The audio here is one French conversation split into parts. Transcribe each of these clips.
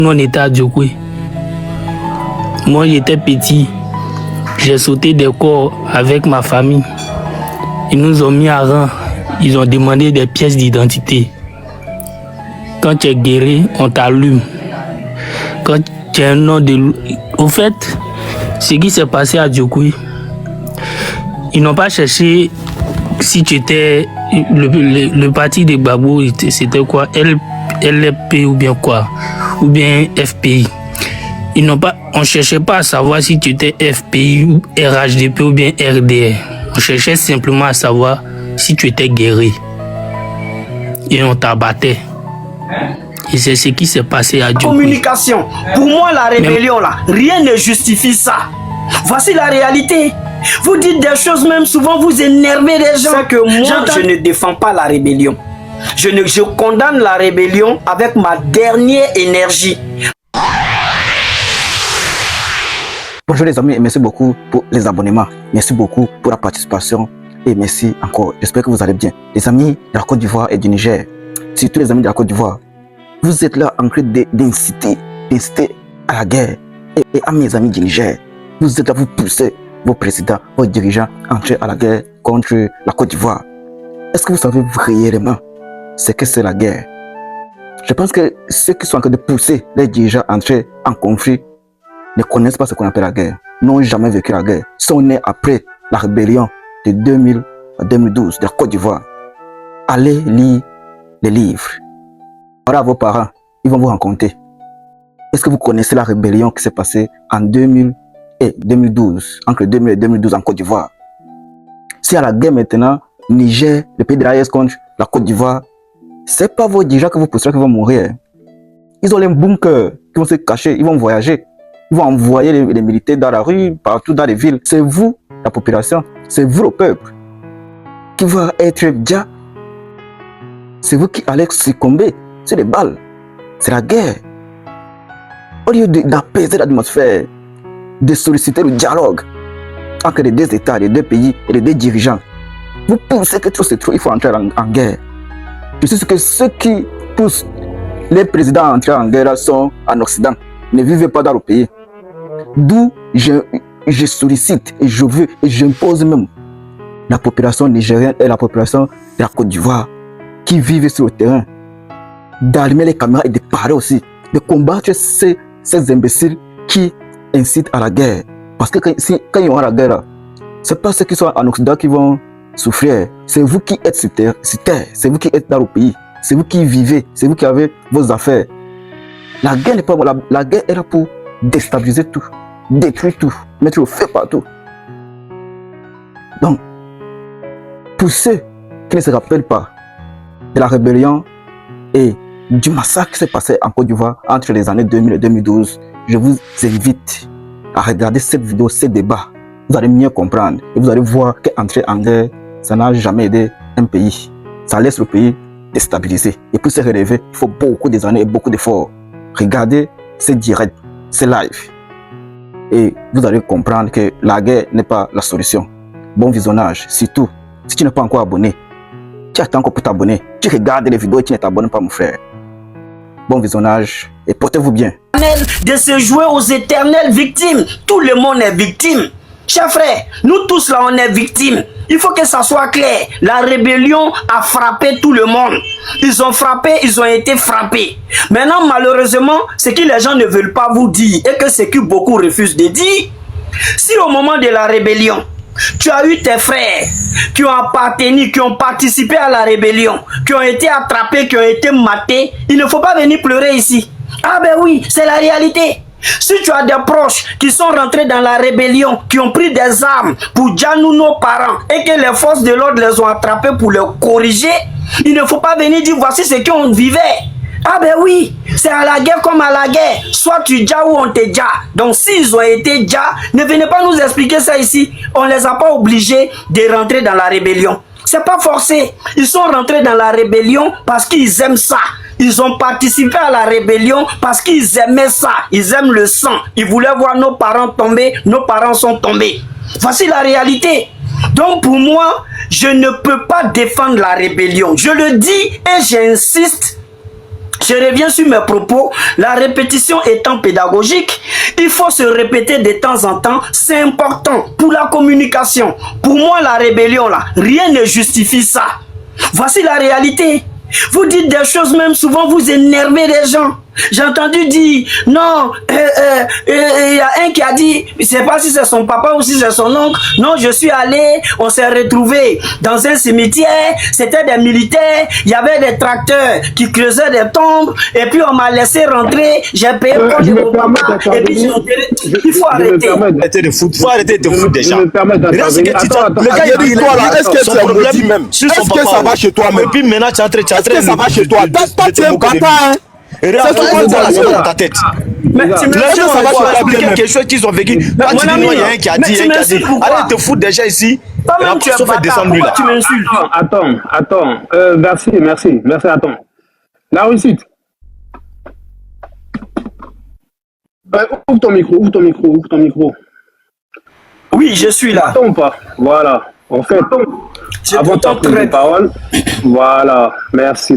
On était à Djokwe. Moi, j'étais petit. J'ai sauté des corps avec ma famille. Ils nous ont mis à rang. Ils ont demandé des pièces d'identité. Quand tu es guéri, on t'allume. Quand tu as un nom de... Au fait, ce qui s'est passé à Djokwe, ils n'ont pas cherché si tu étais... Le parti de Gbagbo, c'était quoi? LFP ou bien quoi? Ou bien FPI. Ils n'ont pas... On ne cherchait pas à savoir si tu étais FPI, ou RHDP ou bien RDR. On cherchait simplement à savoir si tu étais guéri. Et on t'abattait. Et c'est ce qui s'est passé à Djokwe. Communication. Pour moi, la rébellion, là, rien ne justifie ça. Voici la réalité. Vous dites des choses, même souvent vous énervez les gens. C'est que moi, je ne défends pas la rébellion. Je condamne la rébellion avec ma dernière énergie. Bonjour les amis et merci beaucoup pour les abonnements. Merci beaucoup pour la participation et merci encore. J'espère que vous allez bien. Les amis de la Côte d'Ivoire et du Niger, surtout les amis de la Côte d'Ivoire, vous êtes là en train d'inciter à la guerre. Et à mes amis du Niger, vous êtes là, vous poussez vos présidents, vos dirigeants à entrer à la guerre contre la Côte d'Ivoire. Est-ce que vous savez réellement ce que c'est la guerre? Je pense que ceux qui sont en train de pousser les dirigeants à entrer en conflit ne connaissent pas ce qu'on appelle la guerre, n'ont jamais vécu la guerre, sont nés après la rébellion de 2000 à 2012 de la Côte d'Ivoire. Allez lire les livres. Parlez à vos parents, ils vont vous raconter. Est-ce que vous connaissez la rébellion qui s'est passée en 2000 et 2012, entre 2000 et 2012 en Côte d'Ivoire? Si à la guerre maintenant, Niger, le pays de l'AES contre la Côte d'Ivoire, c'est pas vos dirigeants que vous pousserez qui vont mourir. Ils ont les bunkers qui vont se cacher, ils vont voyager. Ils vont envoyer les militaires dans la rue, partout dans les villes. C'est vous, la population, c'est vous, le peuple, qui va être déjà. C'est vous qui allez succomber sur les balles. C'est la guerre. Au lieu d'apaiser l'atmosphère, de solliciter le dialogue entre les deux États, les deux pays et les deux dirigeants, vous pensez que tout c'est trop, il faut entrer en guerre. Je sais que ceux qui poussent les présidents à entrer en guerre sont en Occident, ne vivent pas dans le pays. D'où je sollicite et je veux et j'impose même la population nigérienne et la population de la Côte d'Ivoire qui vivent sur le terrain d'allumer les caméras et de parler aussi, de combattre ces imbéciles qui incitent à la guerre. Parce que quand il y aura la guerre, ce n'est pas ceux qui sont en Occident qui vont souffrir. C'est vous qui êtes sur terre, c'est vous qui êtes dans le pays, c'est vous qui vivez, c'est vous qui avez vos affaires. La guerre n'est pas la guerre est là pour déstabiliser tout, détruire tout, mettre le feu partout. Donc, pour ceux qui ne se rappellent pas de la rébellion et du massacre qui s'est passé en Côte d'Ivoire entre les années 2000 et 2012, je vous invite à regarder cette vidéo, ce débat. Vous allez mieux comprendre et vous allez voir qu'entrer en guerre, ça n'a jamais aidé un pays. Ça laisse le pays déstabilisé. Et pour se relever, il faut beaucoup d'années et beaucoup d'efforts. Regardez ces directs, ces lives. Et vous allez comprendre que la guerre n'est pas la solution. Bon visionnage, surtout si tu n'es pas encore abonné. Tu attends encore pour t'abonner. Tu regardes les vidéos et tu ne t'abonnes pas, mon frère. Bon visionnage et portez-vous bien. De se jouer aux éternelles victimes. Tout le monde est victime. Chers frères, nous tous là on est victimes. Il faut que ça soit clair. La rébellion a frappé tout le monde. Ils ont frappé, ils ont été frappés. Maintenant, malheureusement, ce que les gens ne veulent pas vous dire et que ce que beaucoup refusent de dire, si au moment de la rébellion, tu as eu tes frères qui ont appartenu, qui ont participé à la rébellion, qui ont été attrapés, qui ont été matés, il ne faut pas venir pleurer ici. Ah ben oui, c'est la réalité. Si tu as des proches qui sont rentrés dans la rébellion, qui ont pris des armes pour Djanou, nos parents, et que les forces de l'ordre les ont attrapés pour les corriger, il ne faut pas venir dire voici ce qu'on vivait. Ah ben oui, c'est à la guerre comme à la guerre. Soit tu dja ou on te dja. Donc s'ils ont été dja, ne venez pas nous expliquer ça ici. On ne les a pas obligés de rentrer dans la rébellion. C'est pas forcé. Ils sont rentrés dans la rébellion parce qu'ils aiment ça. Ils ont participé à la rébellion parce qu'ils aimaient ça. Ils aiment le sang. Ils voulaient voir nos parents tomber. Nos parents sont tombés. Voici la réalité. Donc pour moi, je ne peux pas défendre la rébellion. Je le dis et j'insiste Je reviens sur mes propos. La répétition étant pédagogique, il faut se répéter de temps en temps. C'est important pour la communication. Pour moi, la rébellion, là, rien ne justifie ça. Voici la réalité. Vous dites des choses, même souvent vous énervez les gens. J'ai entendu dire, non, il y a un qui a dit, je ne sais pas si c'est son papa ou si c'est son oncle. Non, je suis allé, on s'est retrouvé dans un cimetière, c'était des militaires, il y avait des tracteurs qui creusaient des tombes, et puis on m'a laissé rentrer, j'ai payé pour mon papa, et puis j'ai enterré. Il faut arrêter. Arrêtez de foutre, faut arrêter de foutre déjà. Le gars, il dit, toi là, est-ce que son tu es problème maudit même? sur son Est-ce que papa, ça va chez toi même? Et puis maintenant, tu es en train Est-ce que ça va chez toi? Toi, tu es un bâtard, hein? C'est tout dans ta tête. Mais tu me Les laisses gens, ça va pourquoi? expliquer quelque chose qu'ils ont vécu. Quand tu dis non, il y a un qui a dit, il y a un qui a dit. Arrête de foutre déjà ici. Toi-même, tu es Sauf bâtard. descendre lui Pourquoi là. tu m'insultes? Attends. Merci, attends. La réussite. Ouvre ton micro. Oui, je suis là. Attends pas. Voilà. En fait, Je avant ta t'entends prise de très parole, voilà. Merci.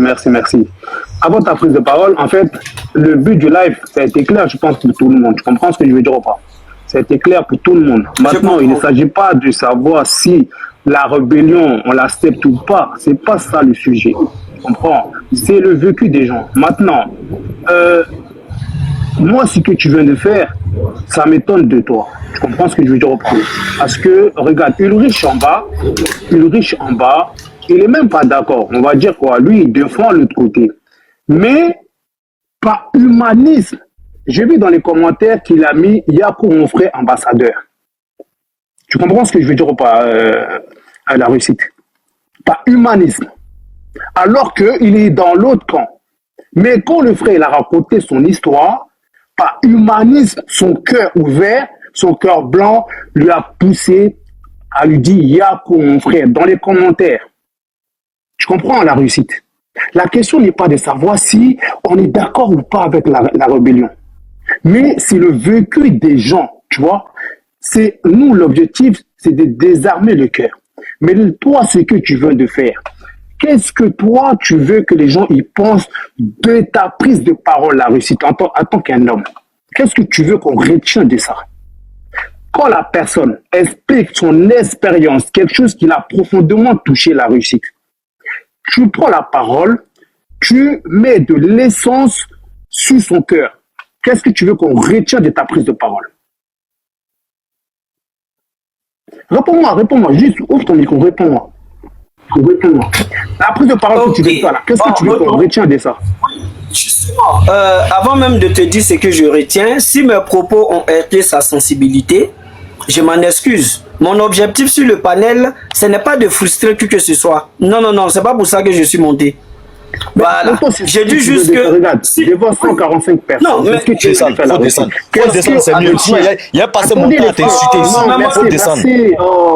Avant ta prise de parole, en fait, le but du live, ça a été clair, je pense, pour tout le monde. Tu comprends ce que je veux dire ou pas? Ça a été clair pour tout le monde. Maintenant, il ne s'agit pas de savoir si la rébellion, on l'accepte ou pas. C'est pas ça le sujet. Tu comprends? C'est le vécu des gens. Maintenant, moi, ce que tu viens de faire, ça m'étonne de toi. Tu comprends ce que je veux dire au premier? Parce que, regarde, Ulrich en bas, il est même pas d'accord. On va dire quoi? Lui, il défend l'autre côté. Mais, par humanisme, j'ai vu dans les commentaires qu'il a mis Yakou, mon frère ambassadeur. Tu comprends ce que je veux dire ou pas, à la réussite? Par humanisme. Alors qu'il est dans l'autre camp. Mais quand le frère il a raconté son histoire, par humanisme, son cœur ouvert, son cœur blanc, lui a poussé à lui dire Yakou, mon frère, dans les commentaires. Tu comprends la réussite? La question n'est pas de savoir si on est d'accord ou pas avec la rébellion. Mais c'est le vécu des gens, tu vois. C'est nous, l'objectif, c'est de désarmer le cœur. Mais toi, ce que tu veux de faire, qu'est-ce que toi, tu veux que les gens y pensent de ta prise de parole, la réussite, en tant qu'un homme? Qu'est-ce que tu veux qu'on retienne de ça? Quand la personne explique son expérience, quelque chose qui l'a profondément touché, la réussite, tu prends la parole, tu mets de l'essence sur son cœur. Qu'est-ce que tu veux qu'on retienne de ta prise de parole? Réponds-moi, juste ouvre ton micro, réponds-moi. La prise de parole que tu veux faire là, qu'est-ce que tu veux qu'on retienne de ça? Justement, avant même de te dire ce que je retiens, si mes propos ont heurté sa sensibilité, je m'en excuse. Mon objectif sur le panel, ce n'est pas de frustrer qui que ce soit. Non, c'est pas pour ça que je suis monté. Voilà. J'ai dit juste que... Regarde, devant 145 personnes. Non, mais... Faut descendre, c'est mieux. Il y a passé mon temps à t'insulter ici. Faut descendre.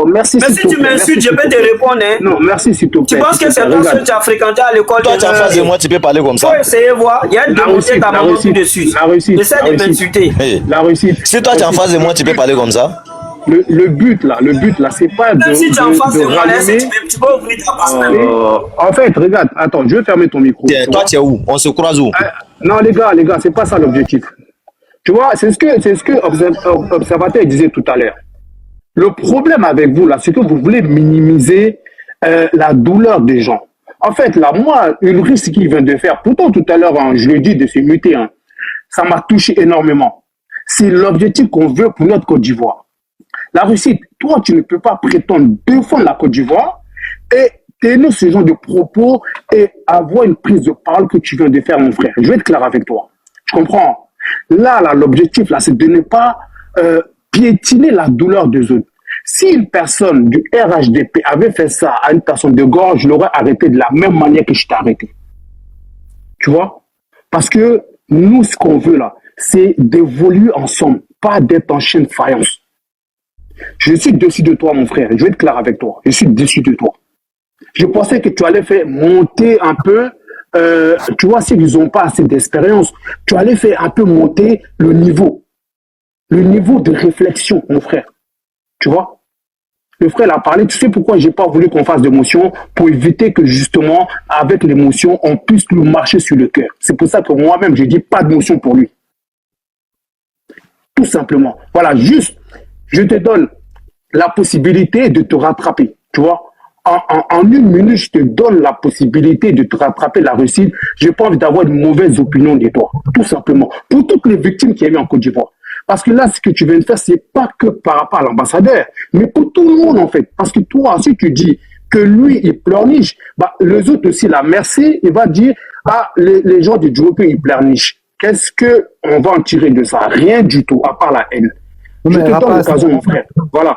Merci. Mais si tu m'insultes, je peux te répondre. Hein. Non, merci s'il te plaît. Tu penses que c'est toi que tu as fréquenté à l'école? Toi, tu es en face de moi, tu peux parler comme ça. Faut essayer voir. Il y a une demandée ta maman tout dessus. La réussite. Essaie de m'insulter. La réussite. Si toi, tu es en face de moi, tu peux parler comme ça. Le but là, c'est pas de. Même si tu es en face de moi, rallumer. tu peux ouvrir ta passe. En fait, regarde, attends, je vais fermer ton micro. Toi, tu es où? On se croise où? Non, les gars, c'est pas ça l'objectif. Tu vois, c'est ce que Observateur disait tout à l'heure. Le problème avec vous là, c'est que vous voulez minimiser la douleur des gens. En fait, là, moi, Ulrich, ce qu'il vient de faire, pourtant tout à l'heure, hein, je le dis de se muter, hein, ça m'a touché énormément. C'est l'objectif qu'on veut pour notre Côte d'Ivoire. La Russie, toi, tu ne peux pas prétendre défendre la Côte d'Ivoire et tenir ce genre de propos et avoir une prise de parole que tu viens de faire, mon frère. Je vais être clair avec toi. Tu comprends? Là, l'objectif, là, c'est de ne pas piétiner la douleur des autres. Si une personne du RHDP avait fait ça à une personne de gorge, je l'aurais arrêté de la même manière que je t'ai arrêté. Tu vois? Parce que nous, ce qu'on veut là, c'est d'évoluer ensemble, pas d'être en chaîne de faïence. Je suis déçu de toi, mon frère. Je vais être clair avec toi. Je suis déçu de toi. Je pensais que tu allais faire monter un peu, tu vois, s'ils n'ont pas assez d'expérience, tu allais faire un peu monter le niveau de réflexion, mon frère. Tu vois? Le frère a parlé, tu sais pourquoi j'ai pas voulu qu'on fasse de motion? Pour éviter que justement, avec l'émotion, on puisse lui marcher sur le cœur. C'est pour ça que moi-même, je dis pas de motion pour lui. Tout simplement. Voilà, juste, je te donne la possibilité de te rattraper, tu vois. En 1 minute, je te donne la possibilité de te rattraper la réussite. Je n'ai pas envie d'avoir une mauvaise opinion de toi, tout simplement. Pour toutes les victimes qui ont eu en Côte d'Ivoire. Parce que là, ce que tu viens de faire, ce n'est pas que par rapport à l'ambassadeur, mais pour tout le monde, en fait. Parce que toi, si tu dis que lui, il pleurniche, bah, les autres aussi, la merci, il va dire, ah, les gens du Djoko, ils pleurnichent. Qu'est-ce qu'on va en tirer de ça? Rien du tout, à part la haine. Je te donne l'occasion, mon frère. Voilà.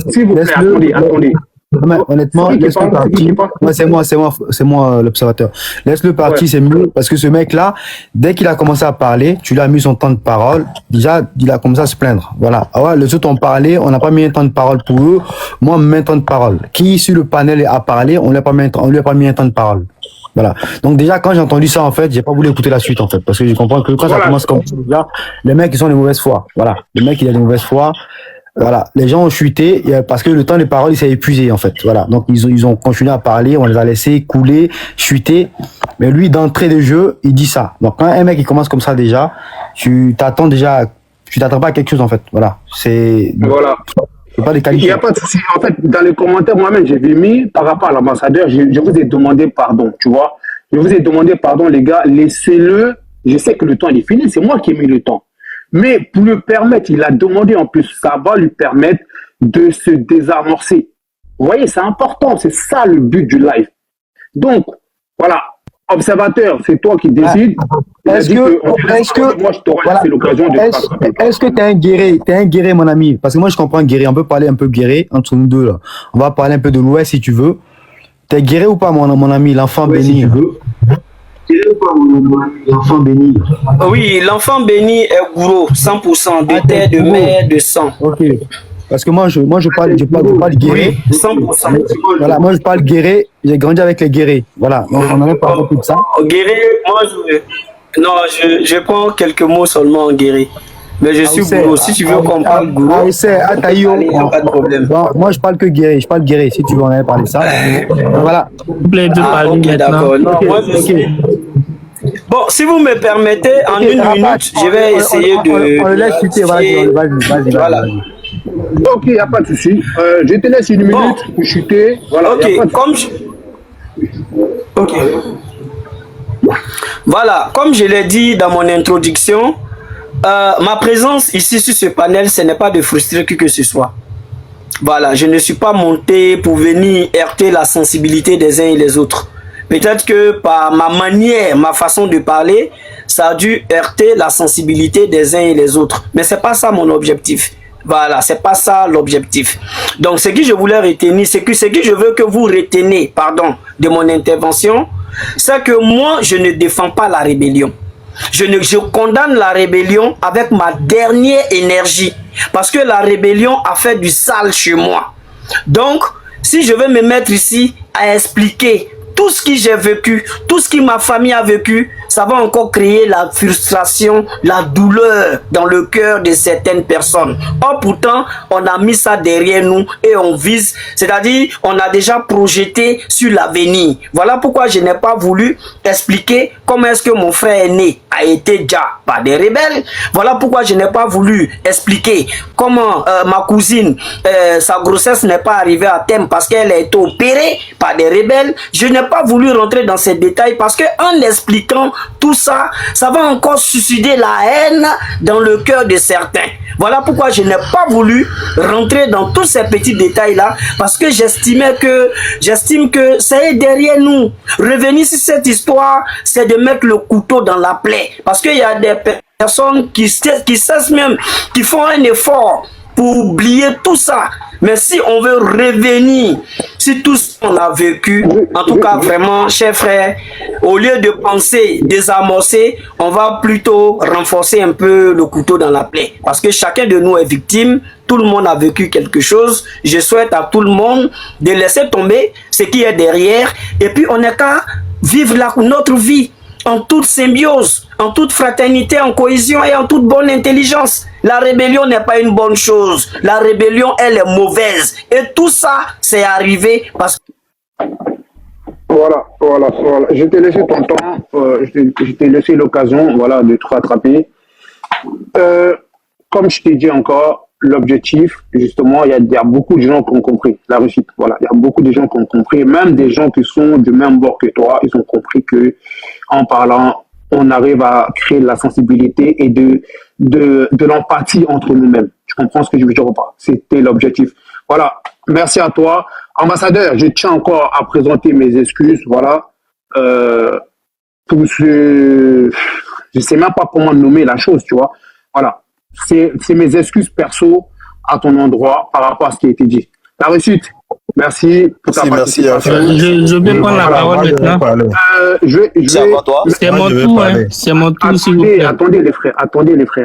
S'il vous plaît, attendez. Honnêtement, laisse-le partir. C'est moi l'observateur. Laisse-le partir, c'est mieux, parce que ce mec-là, dès qu'il a commencé à parler, tu lui as mis son temps de parole. Déjà, il a commencé à se plaindre. Voilà. Ah ouais, les autres ont parlé, on n'a pas mis un temps de parole pour eux. Moi, on me met un temps de parole. Qui sur le panel a parlé, on lui a pas mis un temps de parole. Voilà. Donc déjà, quand j'ai entendu ça, en fait, j'ai pas voulu écouter la suite, en fait, parce que je comprends que quand ça commence comme ça, les mecs, ils sont de mauvaise foi. Voilà. Les mecs, il a de mauvaise foi. Voilà, les gens ont chuté parce que le temps des paroles il s'est épuisé en fait. Voilà, donc ils ont continué à parler, on les a laissés couler, chuter. Mais lui d'entrée de jeu, il dit ça. Donc quand un mec il commence comme ça déjà, tu t'attends pas à quelque chose en fait. Voilà, c'est pas des qualités. Il n'y a pas de souci. En fait, dans les commentaires moi-même j'ai mis par rapport à l'ambassadeur, je vous ai demandé pardon, tu vois. Je vous ai demandé pardon les gars, laissez-le. Je sais que le temps il est fini, c'est moi qui ai mis le temps. Mais pour le permettre, il a demandé en plus, ça va lui permettre de se désamorcer. Vous voyez, c'est important, c'est ça le but du live. Donc, voilà, observateur, c'est toi qui décides. Est-ce que moi, je t'aurais laissé l'occasion de... Est-ce que t'es un guerrier, mon ami? Parce que moi, je comprends guerrier. On peut parler un peu guerrier entre nous deux, là. On va parler un peu de l'Ouest, si tu veux. T'es guerrier ou pas, mon ami, l'enfant béni? Si tu veux. L'enfant béni. Oui, l'enfant béni est gourou, 100%, de terre, de mer, de sang. Ok. Parce que moi je parle guéré. Oui, 100%. Voilà, moi je parle guéré, j'ai grandi avec les guérés. Voilà, donc on n'avait pas beaucoup de ça. Guéré, moi je prends quelques mots seulement en guéré. Mais je suis gourou, si tu veux qu'on parle gourou. Ah, c'est Ataïo. Il n'y a pas de problème. Bon, moi je parle que guéré, si tu veux on avait parlé de ça. Voilà. Ok, d'accord. Non, moi je suis... Bon, si vous me permettez, en 1 minute, je vais essayer de... On le laisse chuter, vas-y. Voilà. Ok, il n'y a pas de souci. Je te laisse 1 minute pour chuter. Voilà, ok, Ok. Voilà, comme je l'ai dit dans mon introduction, ma présence ici sur ce panel, ce n'est pas de frustrer qui que ce soit. Voilà, je ne suis pas monté pour venir heurter la sensibilité des uns et des autres. Peut-être que par ma manière, ma façon de parler, ça a dû heurter la sensibilité des uns et des autres. Mais c'est pas ça mon objectif. Voilà, c'est pas ça l'objectif. Donc, ce que je voulais retenir, ce que je veux que vous reteniez, de mon intervention, c'est que moi, je ne défends pas la rébellion. Je condamne la rébellion avec ma dernière énergie. Parce que la rébellion a fait du sale chez moi. Donc, si je veux me mettre ici à expliquer tout ce que j'ai vécu, tout ce que ma famille a vécu, ça va encore créer la frustration, la douleur dans le cœur de certaines personnes. Or, pourtant, on a mis ça derrière nous et on vise, c'est-à-dire, on a déjà projeté sur l'avenir. Voilà pourquoi je n'ai pas voulu expliquer comment est-ce que mon frère aîné a été déjà par des rebelles. Voilà pourquoi je n'ai pas voulu expliquer comment ma cousine, sa grossesse n'est pas arrivée à terme parce qu'elle a été opérée par des rebelles. Je n'ai pas voulu rentrer dans ces détails parce que en expliquant tout ça, ça va encore susciter la haine dans le cœur de certains. Voilà pourquoi je n'ai pas voulu rentrer dans tous ces petits détails-là parce que j'estime que c'est derrière nous. Revenir sur cette histoire, c'est de mettre le couteau dans la plaie. Parce qu'il y a des personnes qui cessent même, qui font un effort pour oublier tout ça. Mais si on veut revenir sur tout ce qu'on a vécu, en tout cas vraiment, chers frères, au lieu de penser désamorcer, on va plutôt renforcer un peu le couteau dans la plaie. Parce que chacun de nous est victime, tout le monde a vécu quelque chose. Je souhaite à tout le monde de laisser tomber ce qui est derrière et puis on n'est qu'à vivre notre vie. en toute symbiose, en toute fraternité, en cohésion et en toute bonne intelligence. La rébellion n'est pas une bonne chose. La rébellion, elle est mauvaise. Et tout ça, c'est arrivé parce que... Voilà. Je t'ai laissé ton temps, je t'ai laissé l'occasion, voilà, de te rattraper. Comme je t'ai dit encore, l'objectif, justement, il y a beaucoup de gens qui ont compris la réussite. Voilà, il y a beaucoup de gens qui ont compris, même des gens qui sont du même bord que toi, ils ont compris que en parlant, on arrive à créer de la sensibilité et de l'empathie entre nous-mêmes. Tu comprends ce que je veux dire ou pas? C'était l'objectif. Voilà. Merci à toi. Ambassadeur, je tiens encore à présenter mes excuses. Voilà. Pour ce... Je sais même pas comment nommer la chose, tu vois. Voilà. C'est mes excuses perso à ton endroit par rapport à ce qui a été dit. La réussite. Merci pour ta participation. Je vais prendre la parole maintenant. C'est mon tour, hein. C'est mon tour, s'il vous plaît. Attendez les frères,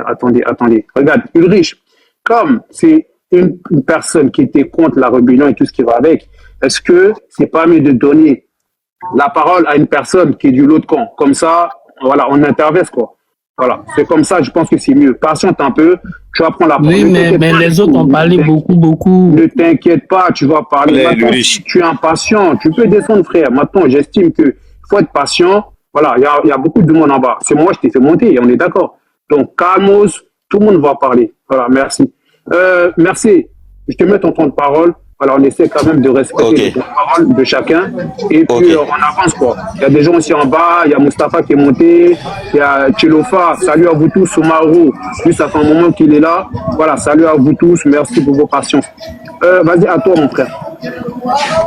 attendez. Regarde, Ulrich, comme c'est une personne qui était contre la rébellion et tout ce qui va avec, est-ce que c'est pas mieux de donner la parole à une personne qui est du l'autre camp? Comme ça, voilà, on interverse, quoi. Voilà, c'est comme ça, je pense que c'est mieux. Patiente un peu, tu vas prendre la parole. Oui, mais les autres ont parlé beaucoup. Ne t'inquiète pas, tu vas parler. Maintenant, si tu es impatient, tu peux descendre, frère. Maintenant, j'estime qu'il faut être patient. Voilà, il y a beaucoup de monde en bas. C'est moi, je t'ai fait monter, on est d'accord. Donc, calmos, tout le monde va parler. Voilà, merci. Merci. Je te mets ton temps de parole. Alors, on essaie quand même de respecter la parole de chacun. Et puis, on avance, quoi. Il y a des gens aussi en bas. Il y a Mustapha qui est monté. Il y a Chilofa. Salut à vous tous. Soumarou. Lui, ça fait un moment qu'il est là. Voilà, salut à vous tous. Merci pour vos patients. Vas-y, à toi, mon frère.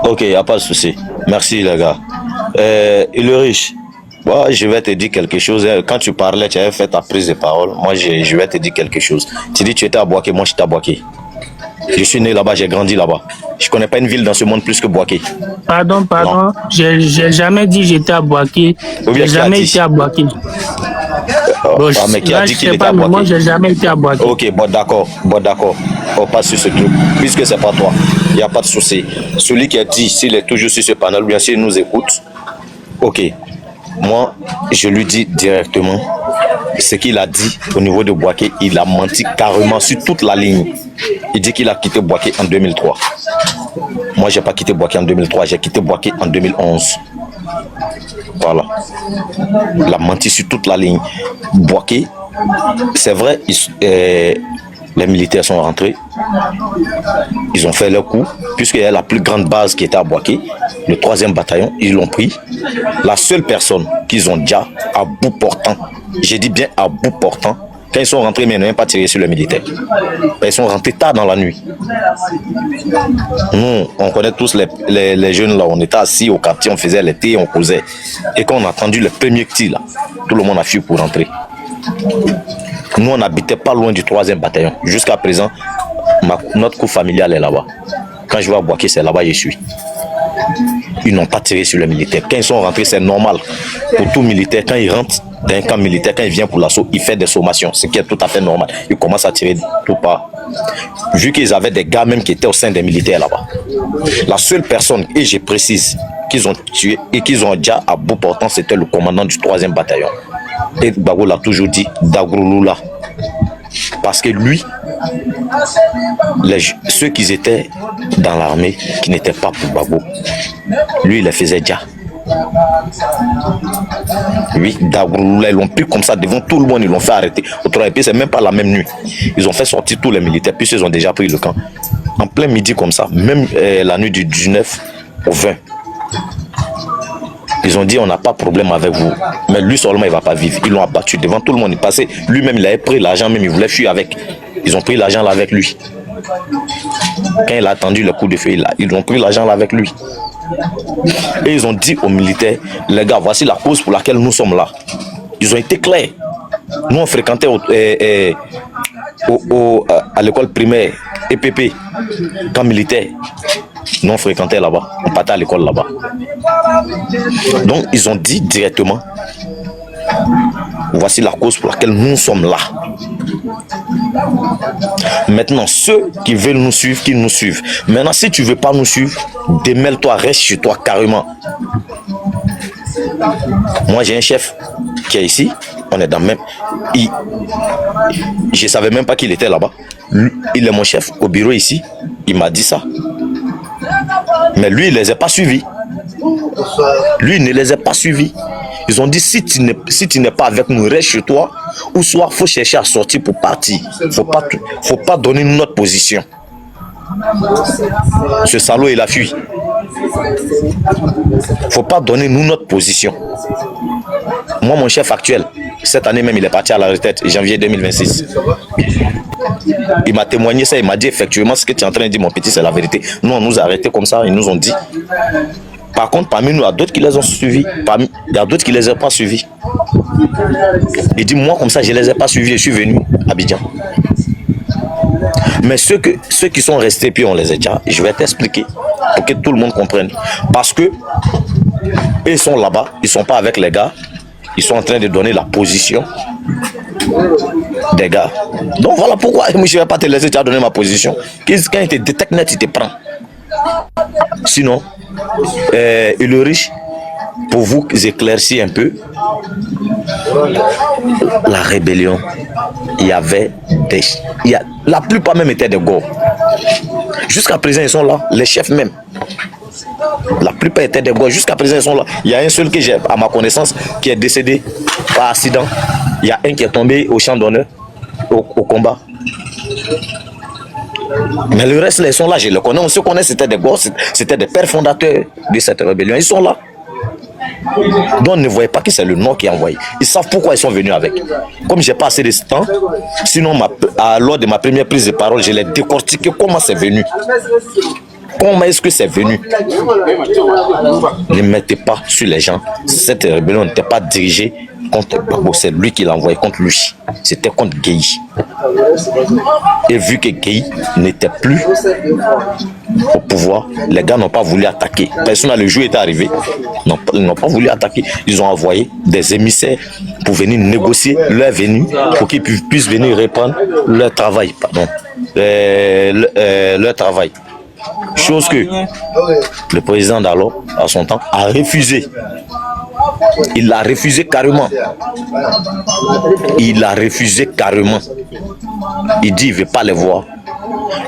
Ok, il n'y a pas de souci. Merci, les gars. Ulrich, moi, je vais te dire quelque chose. Quand tu parlais, tu avais fait ta prise de parole. Moi, je vais te dire quelque chose. Tu dis que tu étais à Boaké. Moi, j'étais à Boaké. Je suis né là-bas, j'ai grandi là-bas. Je ne connais pas une ville dans ce monde plus que Boaké. Pardon. J'ai jamais dit que j'étais à Boaké. J'ai jamais été à Boaké. Mais qui a dit qu'il était à Boaké? Moi, j'ai jamais été à Boaké. Ok, bon d'accord. On passe sur ce truc. Puisque c'est pas toi, il n'y a pas de souci. Celui qui a dit, s'il est toujours sur ce panel, bien sûr, il nous écoute. Ok. Moi, je lui dis directement ce qu'il a dit au niveau de Boaké. Il a menti carrément sur toute la ligne. Il dit qu'il a quitté Boaké en 2003. Moi, je n'ai pas quitté Boaké en 2003, j'ai quitté Boaké en 2011. Voilà. Il a menti sur toute la ligne. Boaké, c'est vrai, les militaires sont rentrés. Ils ont fait leur coup, puisqu'il y a la plus grande base qui était à Boaké, le 3e bataillon, ils l'ont pris. La seule personne qu'ils ont déjà à bout portant, j'ai dit bien à bout portant, quand ils sont rentrés, mais ils n'ont même pas tiré sur les militaires. Ils sont rentrés tard dans la nuit. Nous, on connaît tous les jeunes là, on était assis au quartier, on faisait les thés, on causait. Et quand on a entendu le premier tir là, tout le monde a fui pour rentrer. Nous, on n'habitait pas loin du 3e bataillon. Jusqu'à présent, notre cour familiale est là-bas. Quand je vais à Boaké, c'est là-bas que je suis. Ils n'ont pas tiré sur les militaires. Quand ils sont rentrés, c'est normal. Pour tout militaire, quand il rentre dans un camp militaire, quand il vient pour l'assaut, il fait des sommations, ce qui est tout à fait normal. Il commence à tirer tout part. Vu qu'ils avaient des gars même qui étaient au sein des militaires là-bas. La seule personne, et je précise, qu'ils ont tué et qu'ils ont déjà à bout portant, c'était le commandant du 3e bataillon. Et Bago l'a toujours dit, Dagroulula. Parce que lui, ceux qui étaient dans l'armée, qui n'étaient pas pour Bago, lui, il les faisait déjà. Oui, Dagroulula, ils l'ont pris comme ça devant tout le monde, ils l'ont fait arrêter. Autrement, c'est même pas la même nuit. Ils ont fait sortir tous les militaires, puis ils ont déjà pris le camp. En plein midi comme ça, même la nuit du 19 au 20. Ils ont dit on n'a pas de problème avec vous. Mais lui seulement il ne va pas vivre. Ils l'ont abattu devant tout le monde. Il passait. Lui-même il avait pris l'argent, même il voulait fuir avec. Ils ont pris l'argent là avec lui. Quand il a attendu le coup de feu, ils ont pris l'argent là avec lui. Et ils ont dit aux militaires, les gars, voici la cause pour laquelle nous sommes là. Ils ont été clairs. Nous on fréquentait à l'école primaire, EPP, camp militaire. Nous on fréquentait là-bas, on partait à l'école là-bas. Donc ils ont dit directement, voici la cause pour laquelle nous sommes là. Maintenant, ceux qui veulent nous suivre, qu'ils nous suivent. Maintenant, si tu ne veux pas nous suivre, démêle-toi, reste chez toi carrément. Moi j'ai un chef, qui est ici, on est dans le même... Je ne savais même pas qu'il était là-bas. Il est mon chef au bureau ici, il m'a dit ça. Mais lui, il ne les a pas suivis. Lui, il ne les a pas suivis. Ils ont dit, si tu n'es pas avec nous, reste chez toi, ou soit il faut chercher à sortir pour partir. Il ne faut pas donner notre position. Ce salaud, il a fui. Il ne faut pas donner nous notre position. Moi, mon chef actuel, cette année même, il est parti à la retraite, janvier 2026. Il m'a témoigné ça, il m'a dit effectivement ce que tu es en train de dire, mon petit, c'est la vérité. Nous, on nous a arrêtés comme ça, ils nous ont dit. Par contre, parmi nous, il y a d'autres qui les ont suivis. Il y a d'autres qui ne les ont pas suivis. Il dit, moi, comme ça, je ne les ai pas suivis, je suis venu à Abidjan. Mais ceux qui sont restés, puis on les a dit, je vais t'expliquer pour que tout le monde comprenne. Parce que ils sont là-bas, ils ne sont pas avec les gars, ils sont en train de donner la position des gars. Donc voilà pourquoi je ne vais pas te laisser donner ma position. Quand il te détecte net, il te prend. Sinon, il est riche. Pour vous éclaircir un peu, la rébellion, la plupart même étaient des gars. Jusqu'à présent, ils sont là, les chefs même. La plupart étaient des gars. Jusqu'à présent, ils sont là. Il y a un seul que j'ai, à ma connaissance, qui est décédé par accident. Il y a un qui est tombé au champ d'honneur, au combat. Mais le reste, ils sont là, je les connais. On se connaît, c'était des gars, c'était des pères fondateurs de cette rébellion. Ils sont là. Donc ne voyez pas que c'est le nom qui est envoyé. Ils savent pourquoi ils sont venus avec. Comme j'ai pas assez de temps, sinon lors de ma première prise de parole, je l'ai décortiqué comment c'est venu. Comment est-ce que c'est venu? Ne mettez pas sur les gens. Cette rébellion n'était pas dirigée contre Gbagbo, c'est lui qui l'a envoyé contre lui. C'était contre Gueye. Et vu que Gueye n'était plus au pouvoir, les gars n'ont pas voulu attaquer. Personne, le jour est arrivé, ils n'ont pas voulu attaquer. Ils ont envoyé des émissaires pour venir négocier leur venue, pour qu'ils puissent venir reprendre leur travail. Leur travail. Chose que le président d'alors, à son temps, a refusé. Il l'a refusé carrément. Il l'a refusé carrément. Il dit qu'il ne veut pas les voir.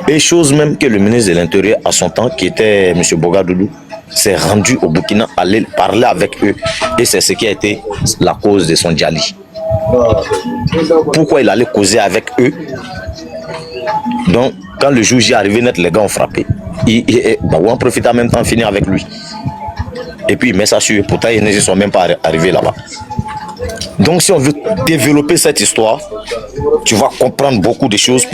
Et chose même que le ministre de l'Intérieur, à son temps, qui était M. Bogadoudou, s'est rendu au Burkina, aller parler avec eux. Et c'est ce qui a été la cause de son djali. Pourquoi il allait causer avec eux? Donc, quand le jour J est arrivé net, les gars ont frappé. On profite en même temps de finir avec lui. Et puis il met ça sur eux. Pourtant, ils ne sont même pas arrivés là-bas. Donc, si on veut développer cette histoire, tu vas comprendre beaucoup de choses.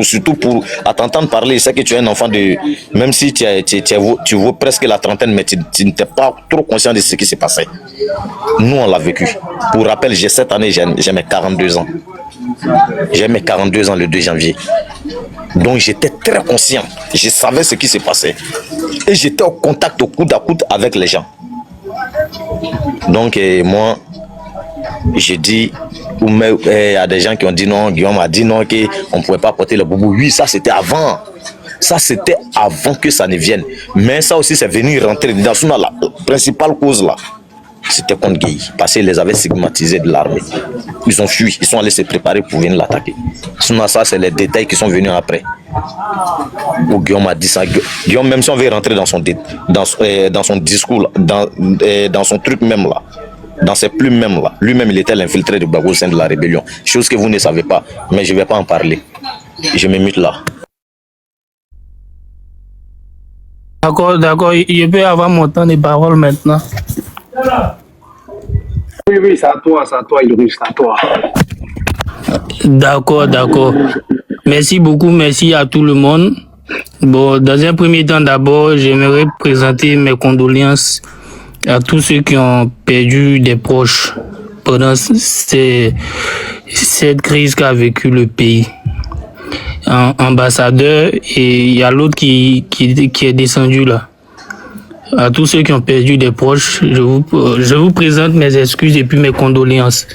Surtout pour t'entendre parler, c'est que tu es un enfant de... Même si tu vaux presque la trentaine, mais tu n'étais pas trop conscient de ce qui s'est passé. Nous, on l'a vécu. Pour rappel, cette année, j'ai mes 42 ans. J'ai mes 42 ans le 2 janvier. Donc j'étais très conscient. Je savais ce qui s'est passé. Et j'étais au contact, au coude à coude avec les gens. Donc moi, j'ai dit, il y a des gens qui ont dit non, Guillaume a dit non, qu'on ne pouvait pas porter le boubou. Oui, ça c'était avant. Ça c'était avant que ça ne vienne. Mais ça aussi c'est venu rentrer dans la principale cause là. C'était contre Gueye, parce qu'ils les avaient stigmatisés de l'armée. Ils ont fui, ils sont allés se préparer pour venir l'attaquer. Sinon, ça, c'est les détails qui sont venus après. Où Guillaume a dit ça. Guillaume, même si on veut rentrer dans son discours, dans son truc même là, dans ses plumes même là, lui-même, il était l'infiltré de Gbagbo au sein de la rébellion. Chose que vous ne savez pas, mais je ne vais pas en parler. Je me mute là. D'accord, je peux avoir mon temps de parole maintenant. Oui, c'est à toi, Idriss, c'est à toi. D'accord. Merci beaucoup, merci à tout le monde. Bon, dans un premier temps, d'abord, j'aimerais présenter mes condoléances à tous ceux qui ont perdu des proches pendant cette crise qu'a vécu le pays. Ambassadeur, et il y a l'autre qui est descendu là. À tous ceux qui ont perdu des proches, je vous présente mes excuses et puis mes condoléances.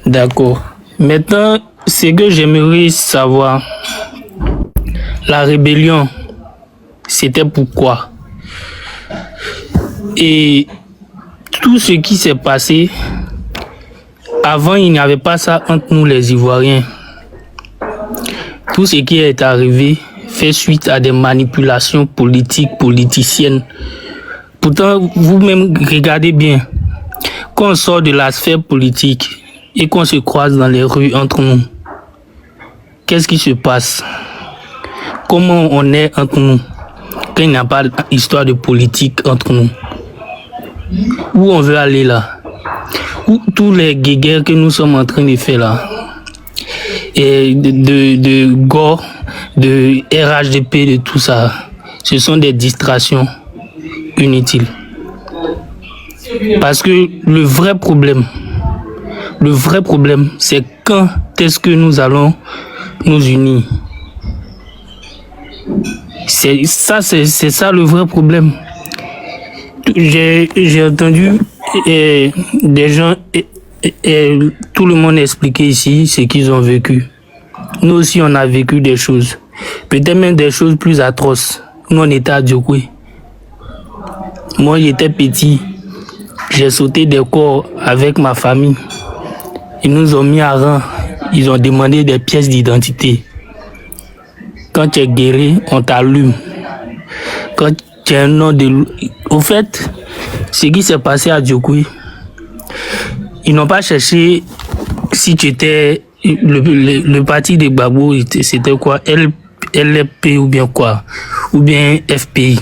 D'accord. Maintenant, ce que j'aimerais savoir, la rébellion, c'était pourquoi? Et tout ce qui s'est passé, Avant, il n'y avait pas ça entre nous les Ivoiriens. Tout ce qui est arrivé fait suite à des manipulations politiques, politiciennes. Pourtant, vous-même, regardez bien. Quand on sort de la sphère politique et qu'on se croise dans les rues entre nous, qu'est-ce qui se passe? Comment on est entre nous quand il n'y a pas d'histoire de politique entre nous? Où on veut aller là? Où tous les guéguerres que nous sommes en train de faire là, et de gore, de RHDP, de tout ça, ce sont des distractions inutiles. Parce que le vrai problème, c'est quand est-ce que nous allons nous unir. C'est ça le vrai problème. J'ai entendu des gens, tout le monde expliquer ici ce qu'ils ont vécu. Nous aussi, on a vécu des choses. Peut-être même des choses plus atroces. Nous, on était à Djokwe. Moi, j'étais petit. J'ai sauté des corps avec ma famille. Ils nous ont mis à rang. Ils ont demandé des pièces d'identité. Quand tu es guéri, on t'allume. Quand tu as un nom de... Au fait, ce qui s'est passé à Djokwe, ils n'ont pas cherché si tu étais... Le parti de Gbagbo, c'était quoi? LFP ou bien quoi? Ou bien FPI.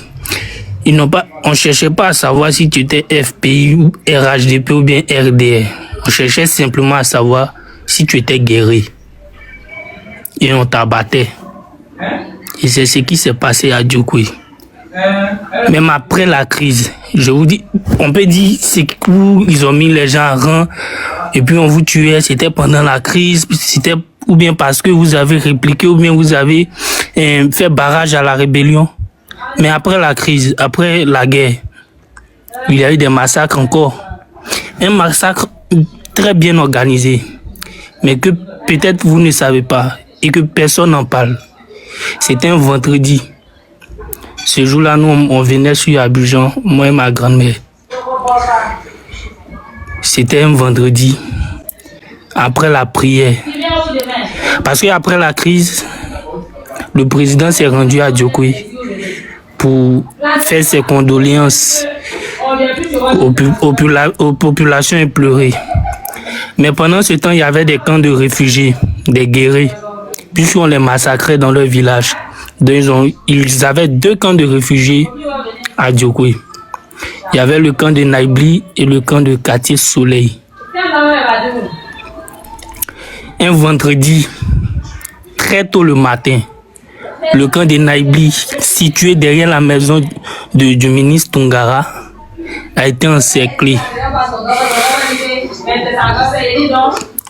On cherchait pas à savoir si tu étais FPI ou RHDP ou bien RDR. On cherchait simplement à savoir si tu étais guéri. Et on t'abattait. Et c'est ce qui s'est passé à Djokwe. Même après la crise, je vous dis, on peut dire c'est où ils ont mis les gens en rang et puis on vous tuait, c'était pendant la crise, c'était ou bien parce que vous avez répliqué ou bien vous avez fait barrage à la rébellion. Mais après la crise, après la guerre, il y a eu des massacres encore. Un massacre très bien organisé, mais que peut-être vous ne savez pas et que personne n'en parle. C'était un vendredi. Ce jour-là, nous, on venait sur Abidjan, moi et ma grand-mère. C'était un vendredi, après la prière. Parce qu'après la crise, le président s'est rendu à Djokwe pour faire ses condoléances aux populations éplorées. Mais pendant ce temps, il y avait des camps de réfugiés, des guerriers, puisqu'on les massacrait dans leur village. Donc, ils avaient 2 camps de réfugiés à Djokwe. Il y avait le camp de Naibli et le camp de Quartier Soleil. Un vendredi, très tôt le matin, le camp de Naibli, situé derrière la maison du ministre Tungara, a été encerclé.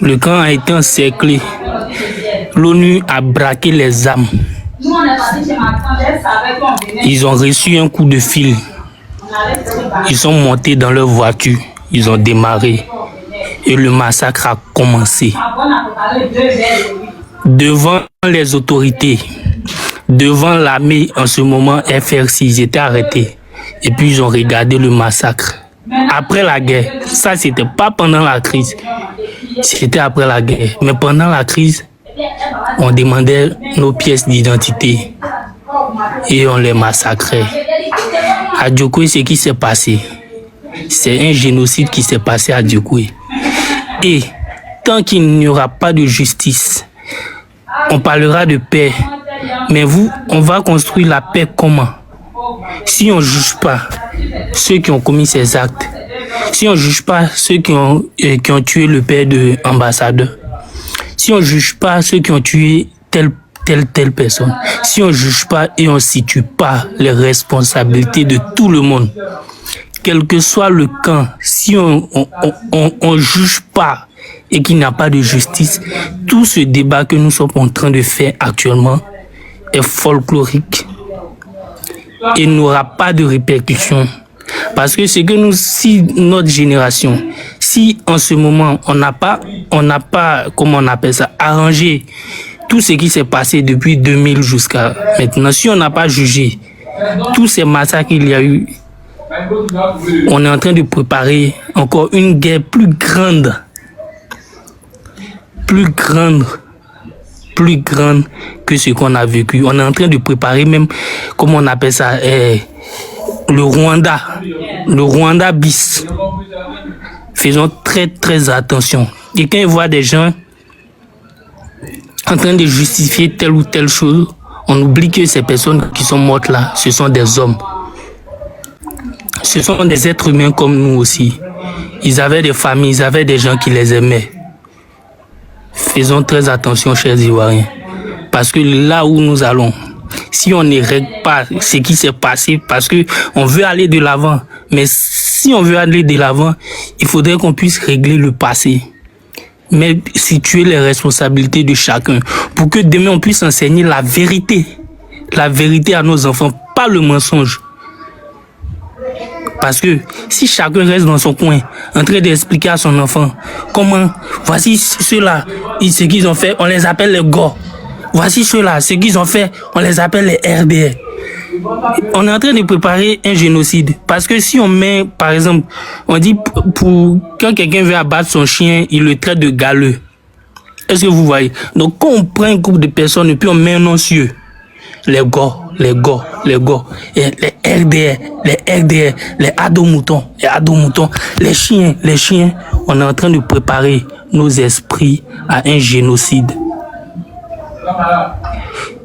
Le camp a été encerclé. L'ONU a braqué les armes. Ils ont reçu un coup de fil. Ils sont montés dans leur voiture. Ils ont démarré. Et le massacre a commencé. Devant les autorités, devant l'armée en ce moment, FRC, ils étaient arrêtés. Et puis ils ont regardé le massacre. Après la guerre, ça c'était pas pendant la crise. C'était après la guerre. Mais pendant la crise, on demandait nos pièces d'identité et on les massacrait. À Djokwe, ce qui s'est passé, c'est un génocide qui s'est passé à Djokwe. Et tant qu'il n'y aura pas de justice, on parlera de paix. Mais on va construire la paix comment? Si on ne juge pas ceux qui ont commis ces actes, si on ne juge pas ceux qui ont tué le père de l'ambassadeur, si on ne juge pas ceux qui ont tué telle personne, si on ne juge pas et on ne situe pas les responsabilités de tout le monde, quel que soit le camp, si on ne juge pas et qu'il n'y a pas de justice, tout ce débat que nous sommes en train de faire actuellement est folklorique et n'aura pas de répercussions. Parce que c'est que nous, si notre génération, si en ce moment on n'a pas, comment on appelle ça, arrangé tout ce qui s'est passé depuis 2000 jusqu'à maintenant, si on n'a pas jugé tous ces massacres qu'il y a eu, on est en train de préparer encore une guerre plus grande plus grande que ce qu'on a vécu. On est en train de préparer même, comment on appelle ça, le Rwanda bis. Faisons très très attention. Et quand on voit des gens en train de justifier telle ou telle chose, on oublie que ces personnes qui sont mortes là, ce sont des hommes. Ce sont des êtres humains comme nous aussi. Ils avaient des familles, ils avaient des gens qui les aimaient. Faisons très attention, chers Ivoiriens. Parce que là où nous allons, si on ne règle pas ce qui s'est passé, parce que on veut aller de l'avant, mais si on veut aller de l'avant, il faudrait qu'on puisse régler le passé. Mais situer les responsabilités de chacun pour que demain on puisse enseigner la vérité à nos enfants, pas le mensonge. Parce que si chacun reste dans son coin en train d'expliquer à son enfant comment, voici ceux-là, ce qu'ils ont fait, on les appelle les gars. Voici ceux-là, ce qu'ils ont fait, on les appelle les RDR. On est en train de préparer un génocide. Parce que si on met, par exemple, on dit quand quelqu'un veut abattre son chien, il le traite de galeux. Est-ce que vous voyez? Donc quand on prend un groupe de personnes et puis on met un nom sur eux, les gars, et les RDR, les ados-moutons, les chiens, on est en train de préparer nos esprits à un génocide.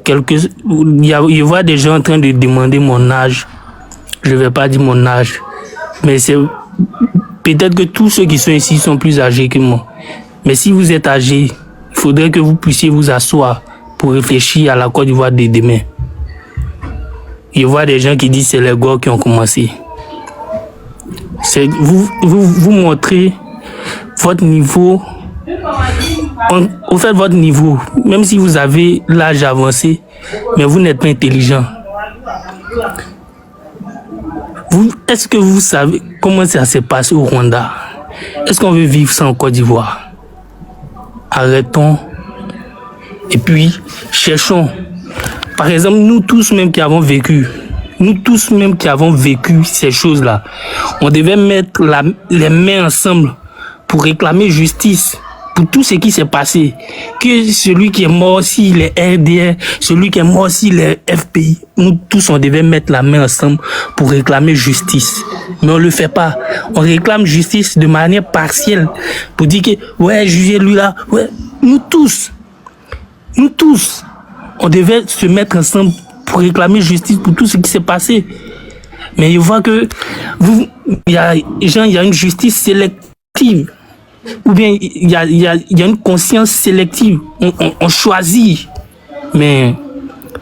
Je vois des gens en train de demander mon âge. Je ne vais pas dire mon âge, mais c'est peut-être que tous ceux qui sont ici sont plus âgés que moi. Mais si vous êtes âgé, il faudrait que vous puissiez vous asseoir pour réfléchir à la Côte d'Ivoire de demain. Je vois des gens qui disent que c'est les gars qui ont commencé. Vous montrez votre niveau. Au fait, votre niveau, même si vous avez l'âge avancé, mais vous n'êtes pas intelligent. Est-ce que vous savez comment ça s'est passé au Rwanda? Est-ce qu'on veut vivre ça en Côte d'Ivoire? Arrêtons. Et puis, cherchons. Par exemple, nous tous même qui avons vécu ces choses-là, on devait mettre les mains ensemble pour réclamer justice pour tout ce qui s'est passé. Que celui qui est mort, s'il est RDR, celui qui est mort, s'il est FPI, nous tous on devait mettre la main ensemble pour réclamer justice. Mais on le fait pas. On réclame justice de manière partielle pour dire que ouais, jugez lui là. Ouais, nous tous, on devait se mettre ensemble pour réclamer justice pour tout ce qui s'est passé. Mais je vois que il y a une justice sélective. Ou bien il y a une conscience sélective. On choisit. Mais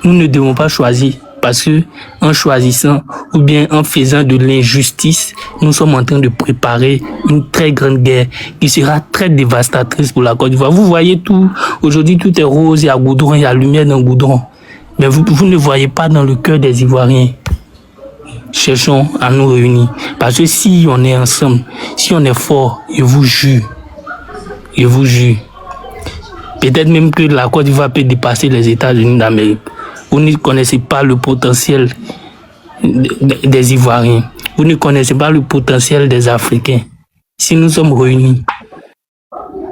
nous ne devons pas choisir. Parce que en choisissant ou bien en faisant de l'injustice, nous sommes en train de préparer une très grande guerre qui sera très dévastatrice pour la Côte d'Ivoire. Vous voyez tout, aujourd'hui tout est rose, il y a goudron, il y a lumière dans le goudron. Mais vous ne voyez pas dans le cœur des Ivoiriens. Cherchons à nous réunir. Parce que si on est ensemble, si on est fort, je vous jure, peut-être même que la Côte d'Ivoire peut dépasser les États-Unis d'Amérique. Vous ne connaissez pas le potentiel des Ivoiriens. Vous ne connaissez pas le potentiel des Africains. Si nous sommes réunis,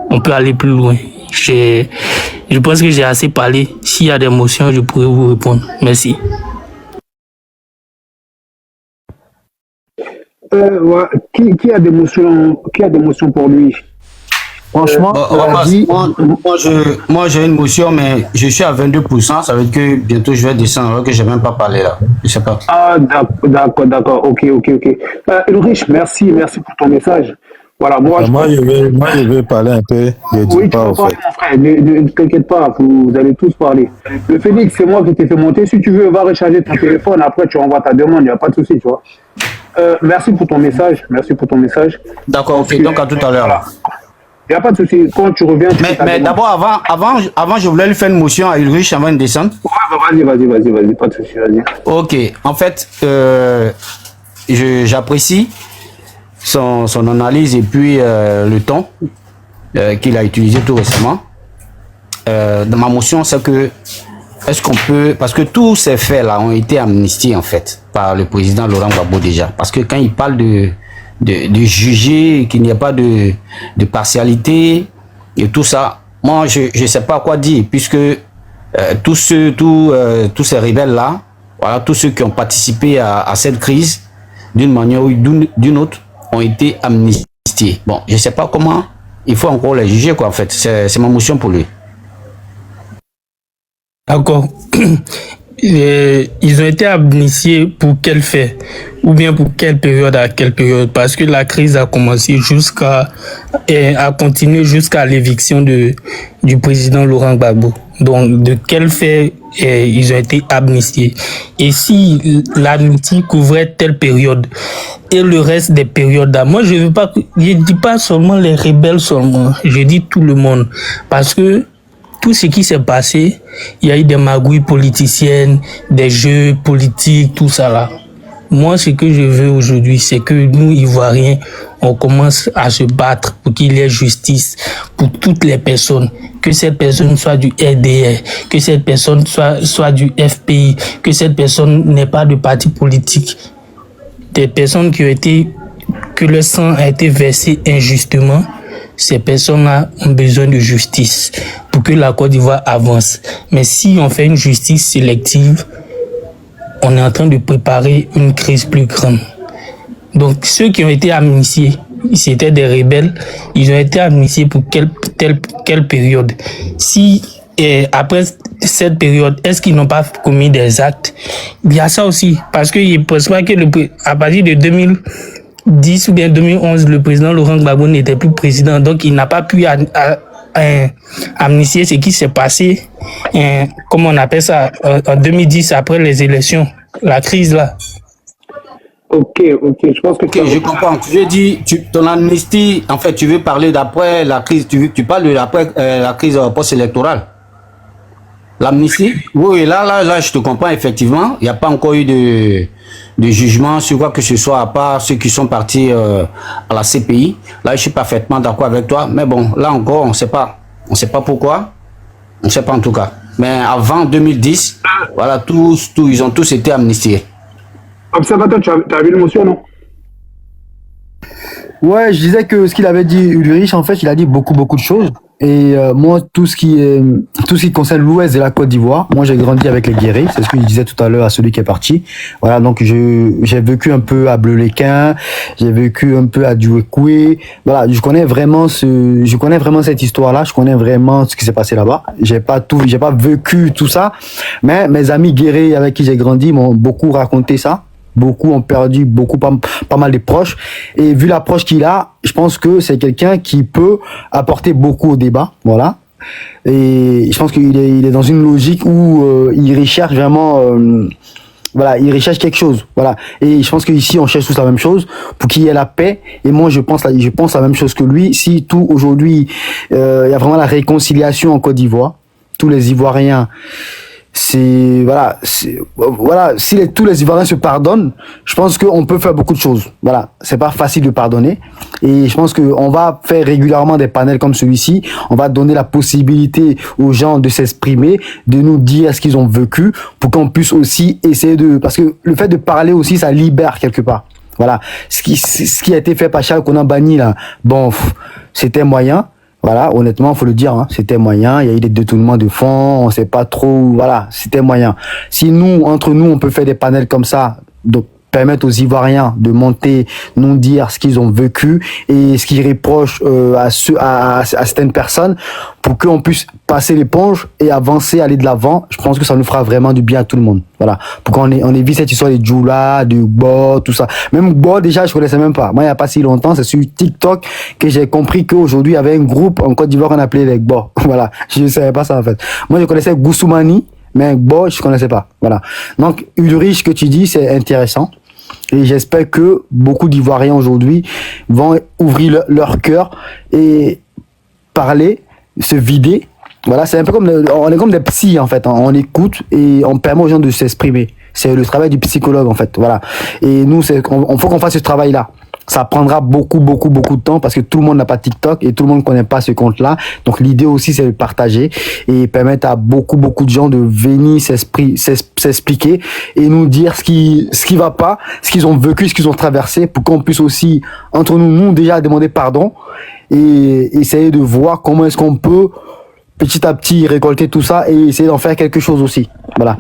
on peut aller plus loin. Je pense que j'ai assez parlé. S'il y a des motions, je pourrais vous répondre. Merci. Ouais. Qui a des motions pour lui? Franchement, moi j'ai une motion, mais je suis à 22%. Ça veut dire que bientôt je vais descendre alors que je n'ai même pas parlé là. Je sais pas. Ah, d'accord. Ok. Ulrich, merci pour ton message. Voilà, moi je vais parler un peu. Oui, tu vas parler, mon frère. Ne t'inquiète pas, vous allez tous parler. Le Félix, c'est moi qui t'ai fait monter. Si tu veux, va recharger ton téléphone. Après, tu envoies ta demande. Il n'y a pas de souci, tu vois. Merci pour ton message. D'accord, ok. Donc à tout à l'heure là. Il n'y a pas de souci. Quand tu reviens, mais d'abord, avant, je voulais lui faire une motion à Ulrich avant de descendre. Ouais, vas-y, pas de souci, vas-y. Ok, en fait, j'apprécie son analyse et puis le ton qu'il a utilisé tout récemment. Dans ma motion, c'est que est-ce qu'on peut, parce que tous ces faits là ont été amnistiés en fait par le président Laurent Gbagbo déjà, parce que quand il parle de juger, qu'il n'y a pas de partialité et tout ça, moi, je sais pas quoi dire, puisque tous ces rebelles-là, voilà, tous ceux qui ont participé à cette crise, d'une manière ou d'une autre, ont été amnistiés. Bon, je sais pas comment, il faut encore les juger, quoi, en fait. C'est ma motion pour lui. D'accord. Ils ont été amnistiés pour quel fait? Ou bien pour quelle période, à quelle période? Parce que la crise a commencé a continué jusqu'à l'éviction du président Laurent Gbagbo. Donc, de quel fait ils ont été amnistiés? Et si l'amnistie couvrait telle période et le reste des périodes là, moi je dis pas seulement les rebelles seulement, je dis tout le monde. Parce que tout ce qui s'est passé, il y a eu des magouilles politiciennes, des jeux politiques, tout ça là. Moi, ce que je veux aujourd'hui, c'est que nous, Ivoiriens, on commence à se battre pour qu'il y ait justice pour toutes les personnes. Que cette personne soit du RDR, que cette personne soit du FPI, que cette personne n'ait pas de parti politique. Des personnes que le sang a été versé injustement, ces personnes-là ont besoin de justice pour que la Côte d'Ivoire avance. Mais si on fait une justice sélective, on est en train de préparer une crise plus grande. Donc ceux qui ont été amnistiés, c'était des rebelles, ils ont été amnistiés pour quelle période? Si après cette période, est-ce qu'ils n'ont pas commis des actes? Il y a ça aussi, parce que je ne pense pas que à partir de 2010 ou bien 2011, le président Laurent Gbagbo n'était plus président, donc il n'a pas pu amnistier ce qui s'est passé, comment on appelle ça, en 2010 après les élections, la crise là. Ok, je pense que je comprends. Je dis, ton amnistie, en fait, tu veux parler d'après la crise, tu parles de l'après la crise post-électorale. L'amnistie? Oui, là, je te comprends, effectivement. Il n'y a pas encore eu de jugement sur quoi que ce soit, à part ceux qui sont partis à la CPI. Là, je suis parfaitement d'accord avec toi. Mais bon, là encore, on ne sait pas. On ne sait pas pourquoi. On ne sait pas en tout cas. Mais avant 2010, voilà, ils ont tous été amnistiés. Observateur, tu as vu l'émotion, non? Ouais, je disais que ce qu'il avait dit, Ulrich, en fait, il a dit beaucoup de choses. Et moi, tout ce qui concerne l'ouest de la Côte d'Ivoire, moi j'ai grandi avec les Guéris, c'est ce que je disais tout à l'heure à celui qui est parti. Voilà, donc j'ai vécu un peu à Bleu-les-Quins, j'ai vécu un peu à Douekoué. Voilà, je connais vraiment cette histoire-là, je connais vraiment ce qui s'est passé là-bas. J'ai pas vécu tout ça, mais mes amis Guéris avec qui j'ai grandi m'ont beaucoup raconté ça. Beaucoup ont perdu pas mal de proches. Et vu l'approche qu'il a, je pense que c'est quelqu'un qui peut apporter beaucoup au débat. Voilà. Et je pense qu'il est dans une logique où il recherche vraiment... il recherche quelque chose. Voilà. Et je pense qu'ici, on cherche tous la même chose pour qu'il y ait la paix. Et moi, je pense la même chose que lui. Si tout aujourd'hui, il y a vraiment la réconciliation en Côte d'Ivoire, tous les Ivoiriens... si tous les Ivoiriens se pardonnent, je pense qu'on peut faire beaucoup de choses. Voilà, c'est pas facile de pardonner, et je pense qu'on va faire régulièrement des panels comme celui-ci. On va donner la possibilité aux gens de s'exprimer, de nous dire ce qu'ils ont vécu, pour qu'on puisse aussi essayer parce que le fait de parler aussi, ça libère quelque part. Voilà, ce qui a été fait par Charles Konan Banni là, bon, c'était moyen. Voilà, honnêtement, faut le dire, hein, c'était moyen. Il y a eu des détournements de fonds, on sait pas trop. Voilà, c'était moyen. Si entre nous, on peut faire des panels comme ça, donc permettre aux Ivoiriens de monter, nous dire ce qu'ils ont vécu et ce qu'ils reprochent à certaines personnes, pour qu'on puisse passer l'éponge et avancer, aller de l'avant. Je pense que ça nous fera vraiment du bien à tout le monde. Voilà, pour qu'on évite cette histoire de Djoula, de Gbo, tout ça. Même Gbo, déjà, je connaissais même pas. Moi, il n'y a pas si longtemps, c'est sur TikTok que j'ai compris qu'aujourd'hui, il y avait un groupe en Côte d'Ivoire qu'on appelait les Gbo. Voilà, je ne savais pas ça en fait. Moi, je connaissais Goussoumani, mais Gbo, je connaissais pas. Voilà. Donc, Ulrich, ce que tu dis, c'est intéressant. Et j'espère que beaucoup d'Ivoiriens aujourd'hui vont ouvrir leur cœur et parler, se vider. Voilà, c'est un peu on est comme des psys en fait. On écoute et on permet aux gens de s'exprimer. C'est le travail du psychologue en fait. Voilà. Et nous, on faut qu'on fasse ce travail-là. Ça prendra beaucoup de temps parce que tout le monde n'a pas TikTok et tout le monde ne connaît pas ce compte-là. Donc l'idée aussi, c'est de partager et permettre à beaucoup de gens de venir s'expliquer et nous dire ce qui va pas, ce qu'ils ont vécu, ce qu'ils ont traversé, pour qu'on puisse aussi, entre nous déjà demander pardon et essayer de voir comment est-ce qu'on peut petit à petit récolter tout ça et essayer d'en faire quelque chose aussi. Voilà.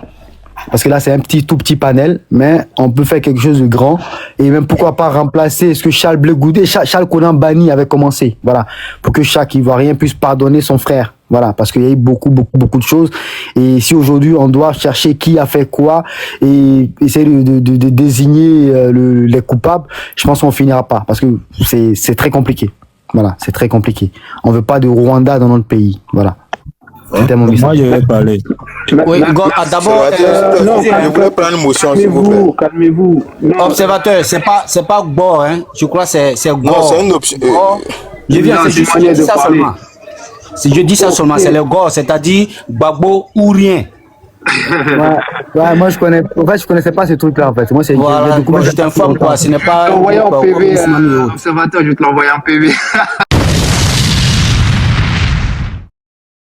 Parce que là, c'est un tout petit panel, mais on peut faire quelque chose de grand. Et même, pourquoi pas remplacer ce que Charles Bleu Goudé, Charles Konan Bani avait commencé. Voilà. Pour que chaque Ivoirien puisse pardonner son frère. Voilà. Parce qu'il y a eu beaucoup de choses. Et si aujourd'hui, on doit chercher qui a fait quoi et essayer de désigner les coupables, je pense qu'on finira pas. Parce que c'est très compliqué. Voilà. C'est très compliqué. On veut pas de Rwanda dans notre pays. Voilà. C'était mon message. Moi, je vais parler. Oui, d'abord, je voulais prendre une motion, s'il vous plaît. Calmez-vous. Observateur, c'est pas Gbor, hein. Je crois que c'est Gbor. Non, c'est une option. Je viens, c'est juste manière de ça parler. seulement. Si je dis ça seulement, c'est le Gbor, c'est-à-dire Gbagbo ou rien. Ouais, moi je connaissais pas ces trucs-là en fait. Moi c'est Voilà, je t'informe quoi, ce n'est pas. Je vais t'envoyer en PV, observateur, je vais te l'envoyer en PV.